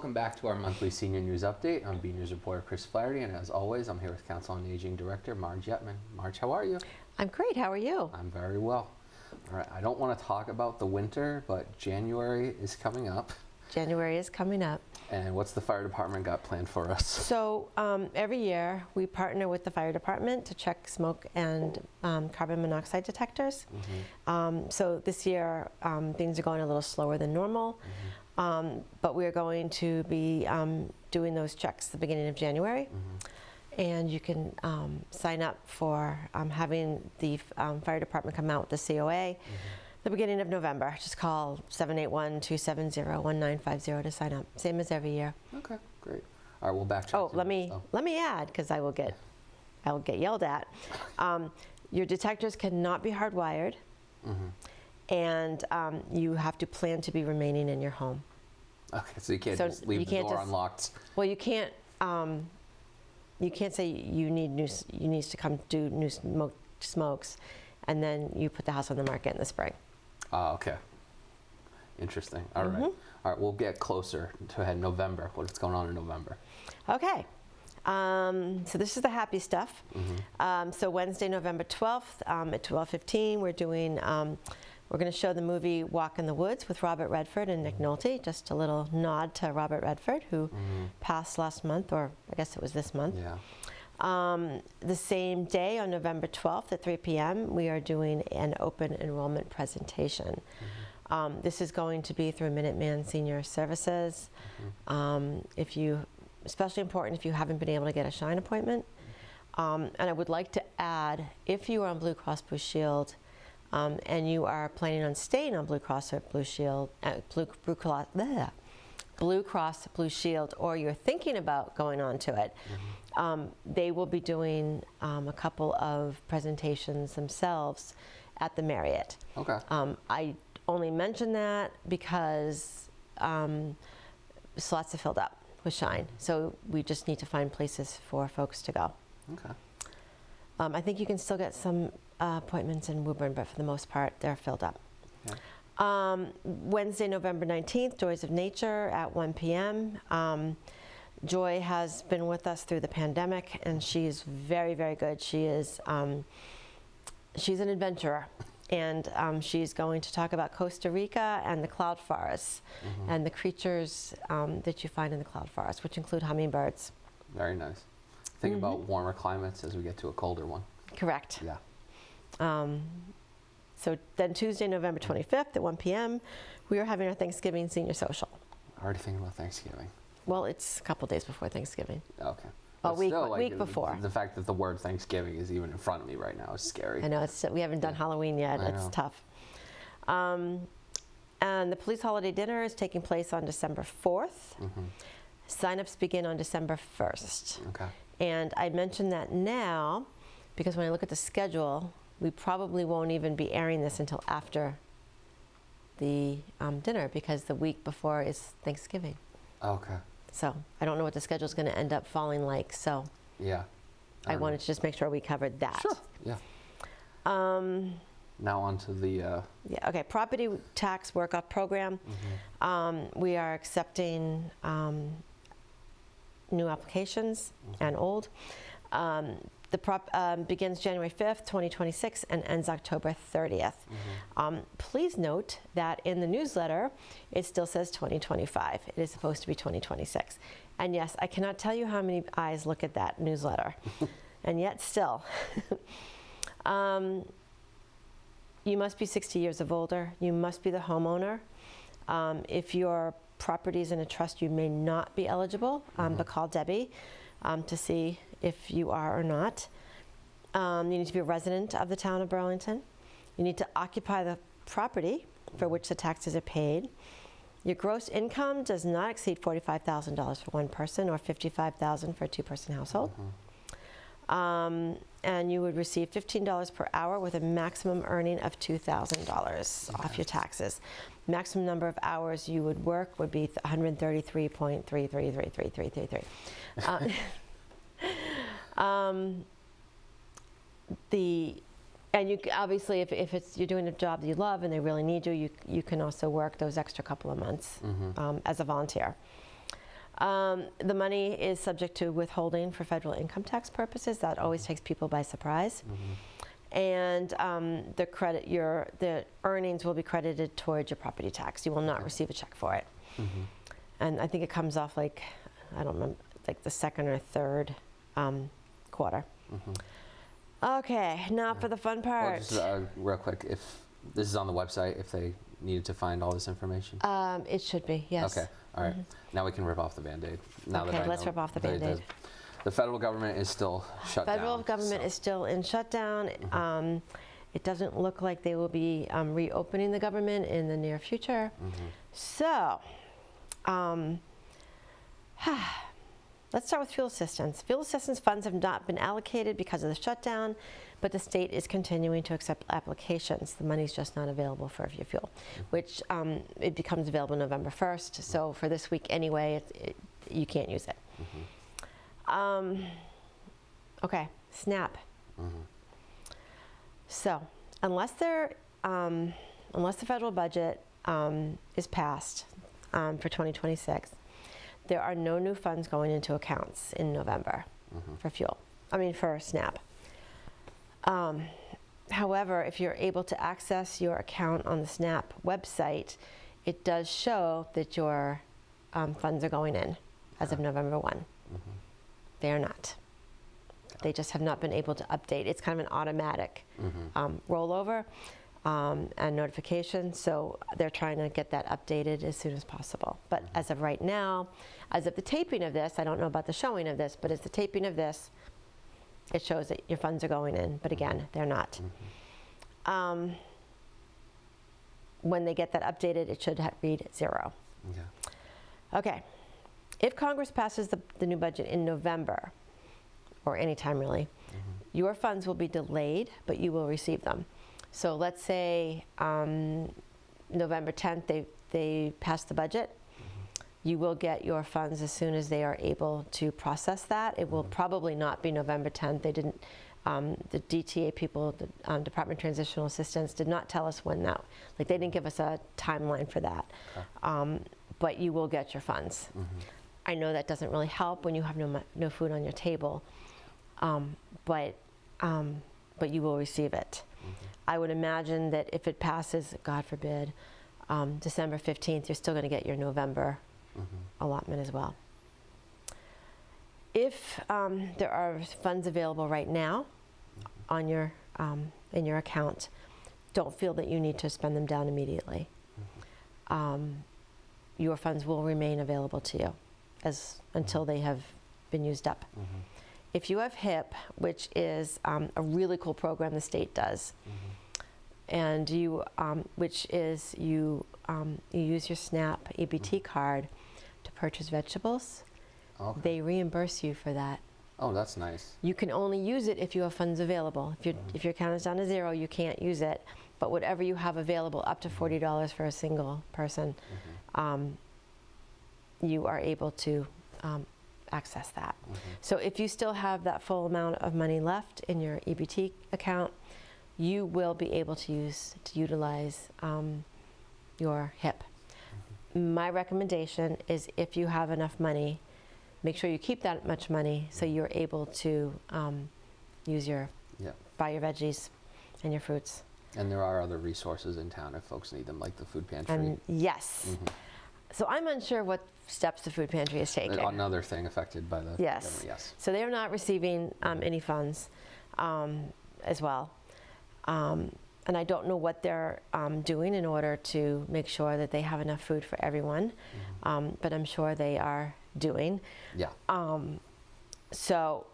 welcome back to our monthly senior news update. I'm BNEWS Reporter Chris Flaherty, and as always, I'm here with Council on Aging Director Marge Yetman. Marge, how are you? I'm great. How are you? I'm very well. All right, I don't want to talk about the winter, but January is coming up. January is coming up. And what's the fire department got planned for us? So every year we partner with the fire department to check smoke and carbon monoxide detectors. So this year things are going a little slower than normal, but we're going to be doing those checks at the beginning of January. And you can sign up for having the fire department come out with the COA the beginning of November. Just call 781-270-1950 to sign up. Same as every year. Okay, great. All right, we'll backtrack. Oh, let me add, because I will get yelled at. Your detectors cannot be hardwired, and you have to plan to be remaining in your home. Okay, so you can't just leave the door unlocked. Well, you can't. You can't say you need to come do new smokes, and then you put the house on the market in the spring. Okay. Interesting. All right. All right, we'll get closer to November. What's going on in November? Okay. So this is the happy stuff. So Wednesday, November 12th at 12:15, we're doing. We're going to show the movie Walk in the Woods with Robert Redford and Nick Nolte. Just a little nod to Robert Redford, who passed last month, or I guess it was this month. Yeah. The same day, on November 12th at 3 p.m., we are doing an open enrollment presentation. This is going to be through Minuteman Senior Services. Especially important if you haven't been able to get a Shine appointment. And I would like to add, if you are on Blue Cross Blue Shield, and you are planning on staying on Blue Cross or Blue Shield, Blue Cross Blue Shield, or you're thinking about going on to it, they will be doing a couple of presentations themselves at the Marriott. Okay. I only mention that because slots are filled up with Shine, so we just need to find places for folks to go. Okay. I think you can still get some appointments in Woburn, but for the most part, they're filled up. Yeah. Wednesday, November 19th, Joys of Nature at 1 p.m. Joy has been with us through the pandemic, and she is very, very good. She is, she's an adventurer, and she's going to talk about Costa Rica and the cloud forests and the creatures that you find in the cloud forest, which include hummingbirds. Very nice. Think about warmer climates as we get to a colder one. Correct. Yeah. So then Tuesday, November 25th at 1 p.m., we are having our Thanksgiving senior social. Already thinking about Thanksgiving. Well, it's a couple days before Thanksgiving. Okay. A week, still, week before. The fact that the word Thanksgiving is even in front of me right now is scary. I know, we haven't done Halloween yet. It's tough. And the police holiday dinner is taking place on December 4th. Sign-ups begin on December 1st. Okay. And I mention that now because when I look at the schedule, we probably won't even be airing this until after the dinner, because the week before is Thanksgiving. Okay. So I don't know what the schedule is going to end up falling like. So yeah, I wanted to just make sure we covered that. Sure. Yeah. Now on to the. Yeah. Okay. Property tax work-off program. We are accepting new applications and old. The begins January 5th, 2026 and ends October 30th. Please note that in the newsletter, it still says 2025. It is supposed to be 2026. And yes, I cannot tell you how many eyes look at that newsletter. And yet still. You must be 60 years of older. You must be the homeowner. If your property is in a trust, you may not be eligible, but call Debbie to see if you are or not. You need to be a resident of the town of Burlington. You need to occupy the property for which the taxes are paid. Your gross income does not exceed $45,000 for one person or $55,000 for a two-person household. And you would receive $15 per hour with a maximum earning of $2,000 off your taxes. Maximum number of hours you would work would be 133.333333. And you obviously, if you're doing a job that you love and they really need you, you can also work those extra couple of months as a volunteer. The money is subject to withholding for federal income tax purposes. That always takes people by surprise. And the earnings will be credited towards your property tax. You will not receive a check for it. And I think it comes off like, I don't remember, like the second or third quarter. Okay, now for the fun part. Well, just real quick, if this is on the website, if they needed to find all this information? It should be, yes. Okay, all right. Now we can rip off the Band-Aid. Okay, let's rip off the Band-Aid. The federal government is still shut down. Federal government is still in shutdown. It doesn't look like they will be reopening the government in the near future. So, let's start with fuel assistance. Fuel assistance funds have not been allocated because of the shutdown, but the state is continuing to accept applications. The money's just not available for your fuel, which it becomes available November 1st. So for this week anyway, you can't use it. Okay, SNAP. So unless the federal budget is passed for 2026, there are no new funds going into accounts in November for SNAP. However, if you're able to access your account on the SNAP website, it does show that your funds are going in as of November 1. They are not. They just have not been able to update. It's kind of an automatic rollover and notification, so they're trying to get that updated as soon as possible. But as of right now, as of the taping of this, I don't know about the showing of this, but as the taping of this, it shows that your funds are going in, but again, they're not. When they get that updated, it should read 0. Okay. If Congress passes the new budget in November, or anytime really, your funds will be delayed, but you will receive them. So let's say November 10th, they pass the budget. You will get your funds as soon as they are able to process that. It will probably not be November 10th. They didn't, the DTA people, the Department of Transitional Assistance, did not tell us when that, like they didn't give us a timeline for that. But you will get your funds. I know that doesn't really help when you have no food on your table, but you will receive it. I would imagine that if it passes, God forbid, December 15th, you're still going to get your November allotment as well. If there are funds available right now on your in your account, don't feel that you need to spend them down immediately. Your funds will remain available to you until they have been used up. If you have HIP, which is a really cool program the state does, and you use your SNAP EBT card to purchase vegetables, they reimburse you for that. Oh, that's nice. You can only use it if you have funds available. If your account is down to 0, you can't use it. But whatever you have available, up to $40 for a single person, you are able to access that. So if you still have that full amount of money left in your EBT account, you will be able to utilize your HIP. My recommendation is if you have enough money, make sure you keep that much money so you're able to buy your veggies and your fruits. And there are other resources in town if folks need them, like the food pantry. And yes. So I'm unsure what steps the food pantry is taking. Another thing affected by the government, yes. So they're not receiving any funds as well. And I don't know what they're doing in order to make sure that they have enough food for everyone, but I'm sure they are doing. So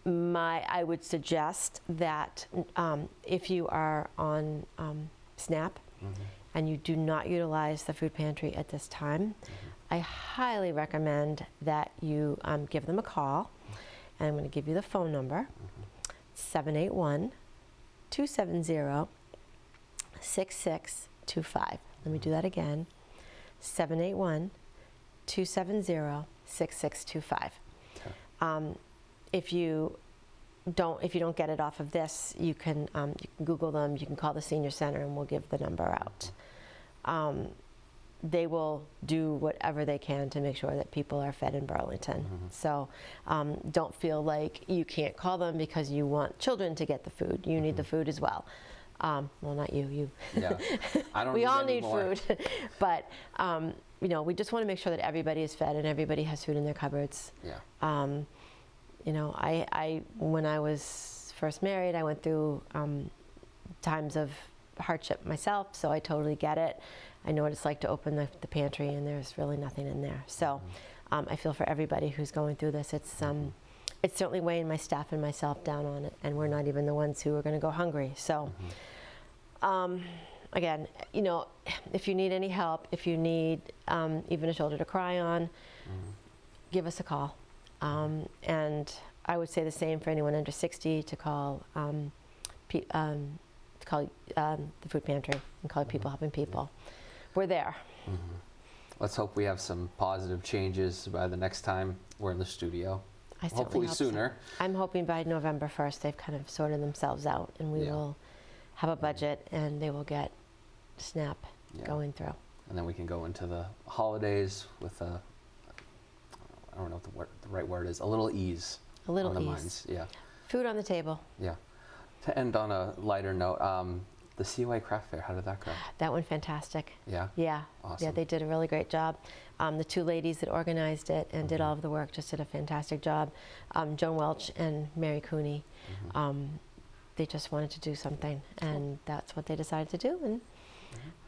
I would suggest that if you are on SNAP and you do not utilize the food pantry at this time, I highly recommend that you give them a call. And I'm going to give you the phone number, 781-270-6625. Let me do that again, 781-270-6625. If you don't get it off of this, you can Google them, you can call the senior center and we'll give the number out. they will do whatever they can to make sure that people are fed in Burlington. So don't feel like you can't call them because you want children to get the food. You need the food as well. Well, not you. Yeah, I don't We need all any need more. food, but you know, we just want to make sure that everybody is fed and everybody has food in their cupboards. Yeah. You know, I when I was first married, I went through times of hardship myself, so I totally get it. I know what it's like to open the pantry and there's really nothing in there. So I feel for everybody who's going through this. It's certainly weighing my staff and myself down on it, and we're not even the ones who are going to go hungry. So again, you know, if you need any help, if you need even a shoulder to cry on, give us a call. And I would say the same for anyone under 60 to call the food pantry and call People Helping People. We're there. Let's hope we have some positive changes by the next time we're in the studio. I certainly Hopefully hope so. sooner. I'm hoping by November 1st they've kind of sorted themselves out and we will have a budget and they will get SNAP going through. And then we can go into the holidays with a, I don't know what the right word is, a little ease. A little on the ease. minds. Yeah. Food on the table. Yeah. To end on a lighter note, the COA Craft Fair, how did that go? That went fantastic. Yeah? Yeah. Awesome. Yeah, they did a really great job. The two ladies that organized it and did all of the work just did a fantastic job. Joan Welch and Mary Cooney. They just wanted to do something, and that's what they decided to do. And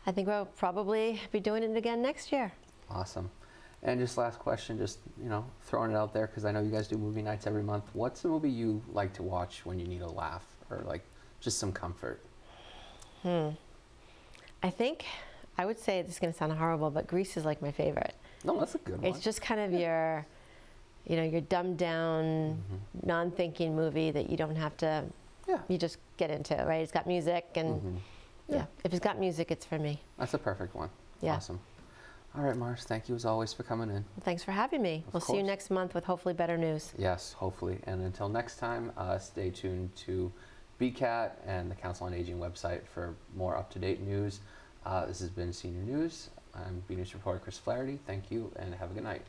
I think we'll probably be doing it again next year. Awesome. And just last question, just, you know, throwing it out there because I know you guys do movie nights every month. What's a movie you like to watch when you need a laugh or like just some comfort? I think I would say this is going to sound horrible, but Grease is like my favorite. No, that's a good one. It's just kind of your, you know, your dumbed down, non-thinking movie that you don't have to. Yeah. You just get into, right? It's got music, and if it's got music, it's for me. That's a perfect one. Yeah. Awesome. All right, Marge, thank you as always for coming in. Well, thanks for having me. We'll see you course. next month with hopefully better news. Yes, hopefully. And until next time, stay tuned to BCAT and the Council on Aging website for more up-to-date news. This has been Senior News. I'm BNEWS Reporter Chris Flaherty. Thank you and have a good night.